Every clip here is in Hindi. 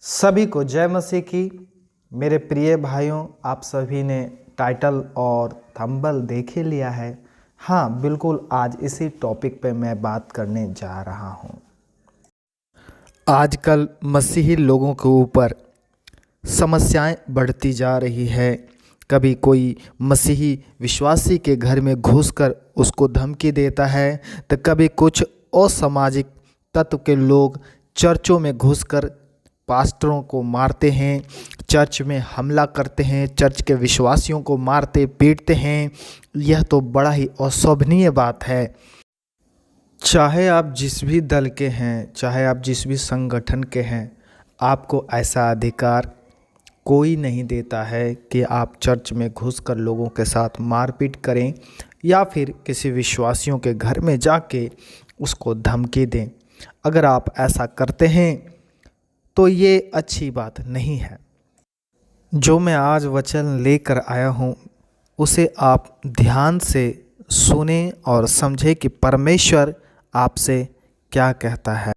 सभी को जय मसीह की। मेरे प्रिय भाइयों, आप सभी ने टाइटल और थंबनेल देख ही लिया है। हाँ बिल्कुल, आज इसी टॉपिक पे मैं बात करने जा रहा हूँ। आजकल मसीही लोगों के ऊपर समस्याएं बढ़ती जा रही है। कभी कोई मसीही विश्वासी के घर में घुसकर उसको धमकी देता है, तो कभी कुछ असामाजिक तत्व के लोग चर्चों में घुसकर पास्टरों को मारते हैं, चर्च में हमला करते हैं, चर्च के विश्वासियों को मारते पीटते हैं। यह तो बड़ा ही अशोभनीय बात है। चाहे आप जिस भी दल के हैं, चाहे आप जिस भी संगठन के हैं, आपको ऐसा अधिकार कोई नहीं देता है कि आप चर्च में घुसकर लोगों के साथ मारपीट करें या फिर किसी विश्वासियों के घर में जाके उसको धमकी दें। अगर आप ऐसा करते हैं तो ये अच्छी बात नहीं है। जो मैं आज वचन लेकर आया हूँ उसे आप ध्यान से सुने और समझे कि परमेश्वर आपसे क्या कहता है।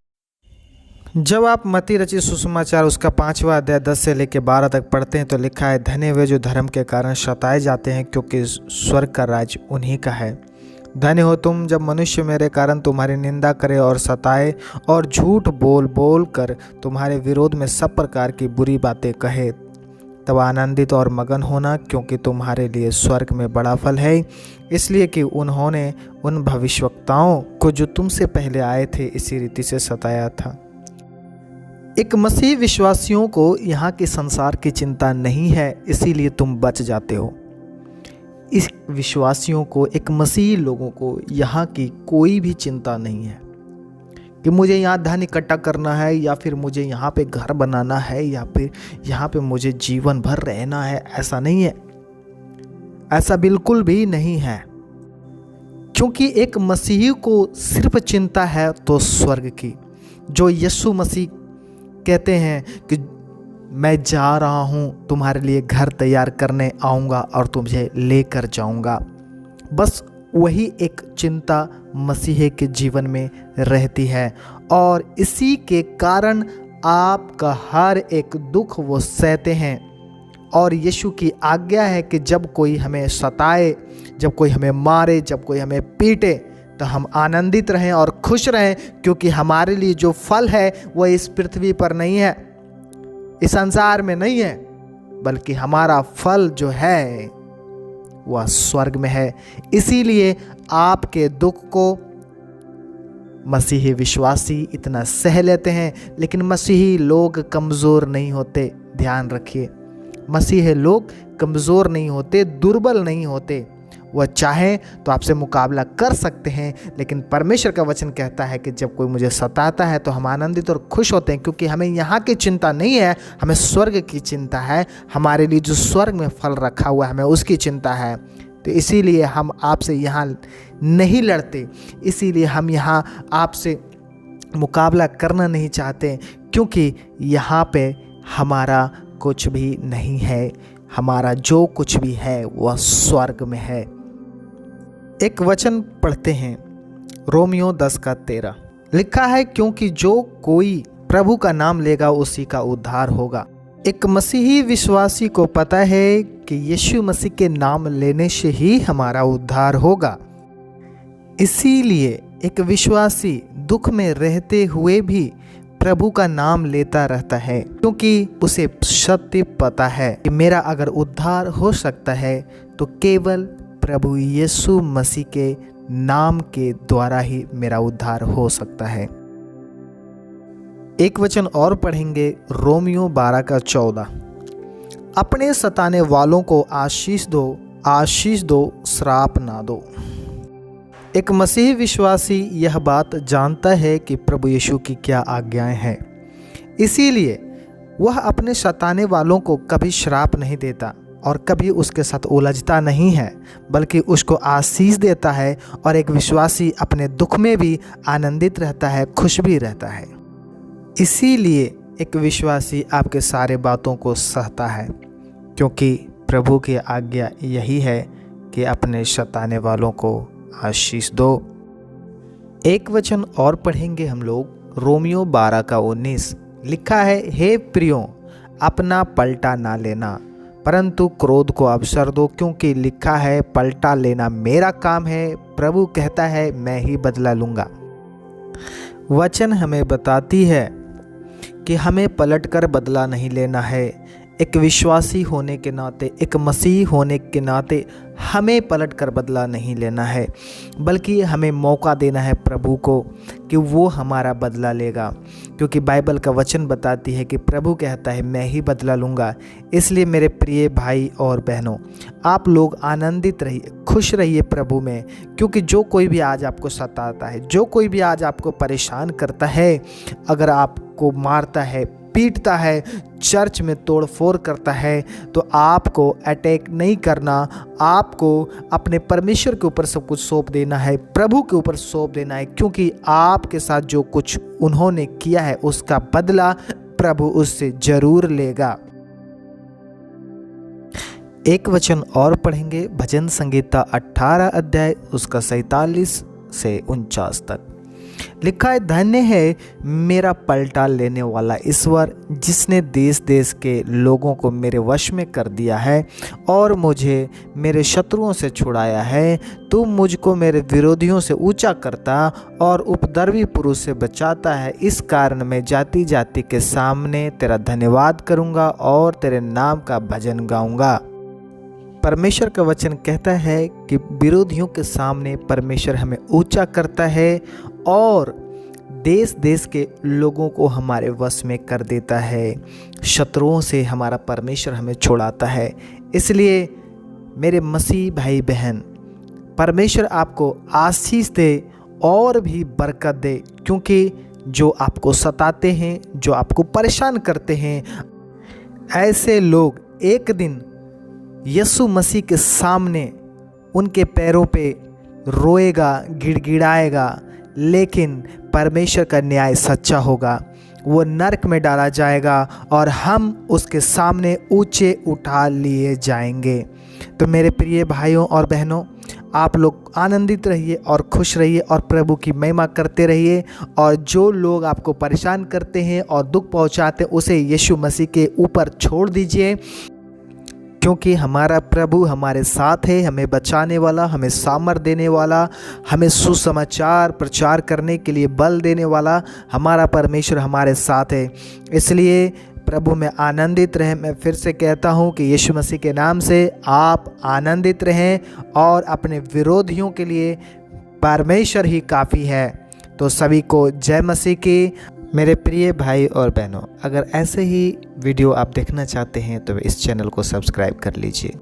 जब आप मत्ती रचित सुसमाचार उसका 5वां अध्याय 10 से लेकर 12 तक पढ़ते हैं तो लिखा है, धन्य वे जो धर्म के कारण सताए जाते हैं, क्योंकि स्वर्ग का राज्य उन्हीं का है। धन्य हो तुम जब मनुष्य मेरे कारण तुम्हारी निंदा करे और सताए और झूठ बोल बोल कर तुम्हारे विरोध में सब प्रकार की बुरी बातें कहे। तब आनंदित और मगन होना, क्योंकि तुम्हारे लिए स्वर्ग में बड़ा फल है, इसलिए कि उन्होंने उन भविष्यवक्ताओं को जो तुमसे पहले आए थे इसी रीति से सताया था। एक मसीह विश्वासियों को यहाँ के संसार की चिंता नहीं है, इसीलिए तुम बच जाते हो। इस विश्वासियों को, एक मसीही लोगों को यहाँ की कोई भी चिंता नहीं है कि मुझे यहाँ धन इकट्ठा करना है या फिर मुझे यहाँ पे घर बनाना है या फिर यहाँ पे मुझे जीवन भर रहना है। ऐसा नहीं है, ऐसा बिल्कुल भी नहीं है। क्योंकि एक मसीही को सिर्फ चिंता है तो स्वर्ग की। जो यीशु मसीह कहते हैं कि मैं जा रहा हूँ तुम्हारे लिए घर तैयार करने आऊँगा और तुझे लेकर जाऊँगा, बस वही एक चिंता मसीह के जीवन में रहती है। और इसी के कारण आपका हर एक दुख वो सहते हैं। और यीशु की आज्ञा है कि जब कोई हमें सताए, जब कोई हमें मारे, जब कोई हमें पीटे, तो हम आनंदित रहें और खुश रहें, क्योंकि हमारे लिए जो फल है वह इस पृथ्वी पर नहीं है, इस संसार में नहीं है, बल्कि हमारा फल जो है वह स्वर्ग में है। इसीलिए आपके दुख को मसीही विश्वासी इतना सह लेते हैं, लेकिन मसीही लोग कमज़ोर नहीं होते। ध्यान रखिए, मसीही लोग कमज़ोर नहीं होते, दुर्बल नहीं होते। वह चाहें तो आपसे मुकाबला कर सकते हैं, लेकिन परमेश्वर का वचन कहता है कि जब कोई मुझे सताता है तो हम आनंदित और खुश होते हैं, क्योंकि हमें यहाँ की चिंता नहीं है, हमें स्वर्ग की चिंता है। हमारे लिए जो स्वर्ग में फल रखा हुआ है हमें उसकी चिंता है। तो इसीलिए हम आपसे यहाँ नहीं लड़ते, इसीलिए हम यहाँ आपसे मुकाबला करना नहीं चाहते, क्योंकि यहाँ पे हमारा कुछ भी नहीं है। हमारा जो कुछ भी है वह स्वर्ग में है। एक वचन पढ़ते हैं, रोमियो 10:13 लिखा है, क्योंकि जो कोई प्रभु का नाम लेगा उसी का उद्धार होगा। एक मसीही विश्वासी को पता है कि यीशु मसीह के नाम लेने से ही हमारा उद्धार होगा। इसीलिए एक विश्वासी दुख में रहते हुए भी प्रभु का नाम लेता रहता है, क्योंकि उसे सत्य पता है कि मेरा अगर उद्धार हो सकता है तो केवल प्रभु यीशु मसीह के नाम के द्वारा ही मेरा उद्धार हो सकता है। एक वचन और पढ़ेंगे, रोमियो 12:14 अपने सताने वालों को आशीष दो, श्राप ना दो। एक मसीही विश्वासी यह बात जानता है कि प्रभु यीशु की क्या आज्ञाएं हैं, इसीलिए वह अपने सताने वालों को कभी श्राप नहीं देता और कभी उसके साथ उलझता नहीं है, बल्कि उसको आशीष देता है। और एक विश्वासी अपने दुख में भी आनंदित रहता है, खुश भी रहता है। इसीलिए एक विश्वासी आपके सारे बातों को सहता है, क्योंकि प्रभु की आज्ञा यही है कि अपने सताने वालों को आशीष दो। एक वचन और पढ़ेंगे हम लोग, रोमियो 12:19 लिखा है, हे प्रियो, अपना पलटा ना लेना, परंतु क्रोध को अवसर दो, क्योंकि लिखा है, पलटा लेना मेरा काम है, प्रभु कहता है मैं ही बदला लूँगा। वचन हमें बताती है कि हमें पलटकर बदला नहीं लेना है। एक विश्वासी होने के नाते, एक मसीही होने के नाते हमें पलटकर बदला नहीं लेना है, बल्कि हमें मौका देना है प्रभु को कि वो हमारा बदला लेगा, क्योंकि बाइबल का वचन बताती है कि प्रभु कहता है मैं ही बदला लूँगा। इसलिए मेरे प्रिय भाई और बहनों, आप लोग आनंदित रहिए, खुश रहिए प्रभु में, क्योंकि जो कोई भी आज आपको सताता है, जो कोई भी आज आपको परेशान करता है, अगर आपको मारता है, पीटता है, चर्च में तोड़फोड़ करता है, तो आपको अटैक नहीं करना, आपको अपने परमेश्वर के ऊपर सब कुछ सौंप देना है, प्रभु के ऊपर सौंप देना है, क्योंकि आपके साथ जो कुछ उन्होंने किया है उसका बदला प्रभु उससे जरूर लेगा। एक वचन और पढ़ेंगे, भजन संगीता 18 अध्याय उसका 47 से 49 तक। लिखा है, धन्य है मेरा पलटा लेने वाला ईश्वर, जिसने देश देश के लोगों को मेरे वश में कर दिया है और मुझे मेरे शत्रुओं से छुड़ाया है। तू मुझको मेरे विरोधियों से ऊंचा करता और उपद्रवी पुरुष से बचाता है। इस कारण मैं जाति जाति के सामने तेरा धन्यवाद करूँगा और तेरे नाम का भजन गाऊँगा। परमेश्वर का वचन कहता है कि विरोधियों के सामने परमेश्वर हमें ऊंचा करता है और देश देश के लोगों को हमारे वश में कर देता है। शत्रुओं से हमारा परमेश्वर हमें छुड़ाता है। इसलिए मेरे मसीह भाई बहन, परमेश्वर आपको आशीष दे और भी बरकत दे, क्योंकि जो आपको सताते हैं, जो आपको परेशान करते हैं, ऐसे लोग एक दिन यीशु मसीह के सामने उनके पैरों पे रोएगा, गिड़गिड़ाएगा, लेकिन परमेश्वर का न्याय सच्चा होगा। वो नरक में डाला जाएगा और हम उसके सामने ऊंचे उठा लिए जाएंगे। तो मेरे प्रिय भाइयों और बहनों, आप लोग आनंदित रहिए और खुश रहिए और प्रभु की महिमा करते रहिए। और जो लोग आपको परेशान करते हैं और दुख पहुंचाते हैं, उसे यीशु मसीह के ऊपर छोड़ दीजिए, क्योंकि हमारा प्रभु हमारे साथ है, हमें बचाने वाला, हमें सामर्थ देने वाला, हमें सुसमाचार प्रचार करने के लिए बल देने वाला हमारा परमेश्वर हमारे साथ है। इसलिए प्रभु में आनंदित रहें। मैं फिर से कहता हूँ कि यीशु मसीह के नाम से आप आनंदित रहें और अपने विरोधियों के लिए परमेश्वर ही काफ़ी है। तो सभी को जय मसीह की। मेरे प्रिय भाई और बहनों, अगर ऐसे ही वीडियो आप देखना चाहते हैं तो इस चैनल को सब्सक्राइब कर लीजिए।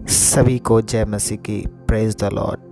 सभी को जय मसीह की। Praise the Lord.